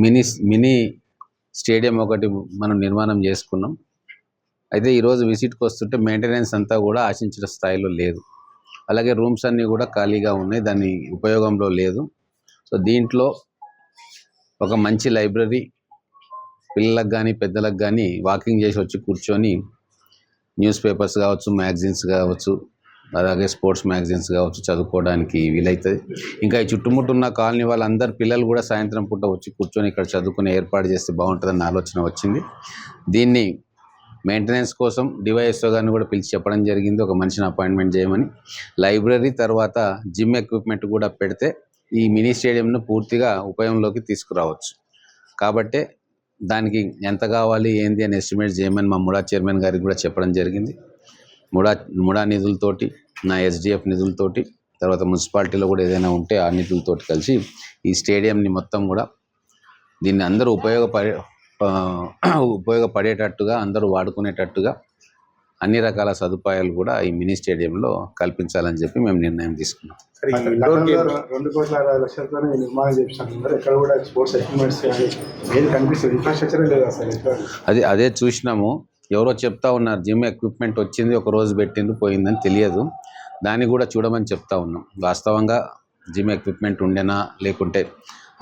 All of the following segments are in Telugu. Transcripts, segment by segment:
మినీ మినీ స్టేడియం ఒకటి మనం నిర్మాణం చేసుకున్నాం. అయితే ఈరోజు విజిట్కి వస్తుంటే మెయింటెనెన్స్ అంతా కూడా ఆశించిన స్థాయిలో లేదు. అలాగే రూమ్స్ అన్నీ కూడా ఖాళీగా ఉన్నాయి, దాని ఉపయోగంలో లేదు. సో దీంట్లో ఒక మంచి లైబ్రరీ పిల్లలకు కానీ పెద్దలకు కానీ వాకింగ్ చేసి వచ్చి కూర్చొని న్యూస్ పేపర్స్ కావచ్చు, మ్యాగజైన్స్ కావచ్చు, అలాగే స్పోర్ట్స్ మ్యాగజైన్స్ కావచ్చు చదువుకోవడానికి వీలవుతుంది. ఇంకా ఈ చుట్టుముట్టున్న కాలనీ వాళ్ళందరు పిల్లలు కూడా సాయంత్రం పూట వచ్చి కూర్చొని ఇక్కడ చదువుకునే ఏర్పాటు చేస్తే బాగుంటుందన్న ఆలోచన వచ్చింది. దీన్ని మెయింటెనెన్స్ కోసం డివైఎస్ఓ గారిని కూడా పిలిచి చెప్పడం జరిగింది, ఒక మనిషిని అపాయింట్మెంట్ చేయమని. లైబ్రరీ తర్వాత జిమ్ ఎక్విప్మెంట్ కూడా పెడితే ఈ మినీ స్టేడియంను పూర్తిగా ఉపయోగంలోకి తీసుకురావచ్చు. కాబట్టే దానికి ఎంత కావాలి ఏంది అని ఎస్టిమేట్ చేయమని మా ముడా చైర్మన్ గారికి కూడా చెప్పడం జరిగింది. ముడా నిధులతోటి, నా ఎస్డిఎఫ్ నిధులతోటి, తర్వాత మున్సిపాలిటీలో కూడా ఏదైనా ఉంటే ఆ నిధులతోటి కలిసి ఈ స్టేడియంని మొత్తం కూడా దీన్ని అందరూ ఉపయోగపడేటట్టుగా, అందరూ వాడుకునేటట్టుగా అన్ని రకాల సదుపాయాలు కూడా ఈ మినీ స్టేడియంలో కల్పించాలని చెప్పి మేము నిర్ణయం తీసుకున్నాం. 2,60,00,000 నిర్మాణం చేపిస్తున్నారు. ఎక్కడ కూడా స్పోర్ట్స్ ఎక్విప్మెంట్స్ ఏది కనిపిస్తుంది, ఇన్ఫ్రాస్ట్రక్చర్ లేదు అసలు. అదే చూసినాము. ఎవరో చెప్తా ఉన్నారు జిమ్ ఎక్విప్మెంట్ వచ్చింది, ఒక రోజు పెట్టిండు పోయిందని తెలియదు. దాన్ని కూడా చూడమని చెప్తా ఉన్నాం. వాస్తవంగా జిమ్ ఎక్విప్మెంట్ ఉండేనా, లేకుంటే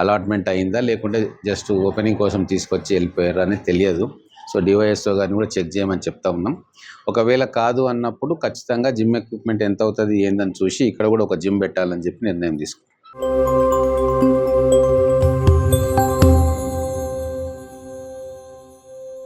అలాట్మెంట్ అయిందా, లేకుంటే జస్ట్ ఓపెనింగ్ కోసం తీసుకొచ్చి వెళ్ళిపోయారా అనేది తెలియదు. సో డివైఎస్ఓ గారిని కూడా చెక్ చేయమని చెప్తా ఉన్నాం. ఒకవేళ కాదు అన్నప్పుడు ఖచ్చితంగా జిమ్ ఎక్విప్మెంట్ ఎంత అవుతుంది ఏందని చూసి ఇక్కడ కూడా ఒక జిమ్ పెట్టాలని చెప్పి నిర్ణయం తీసుకున్నాం.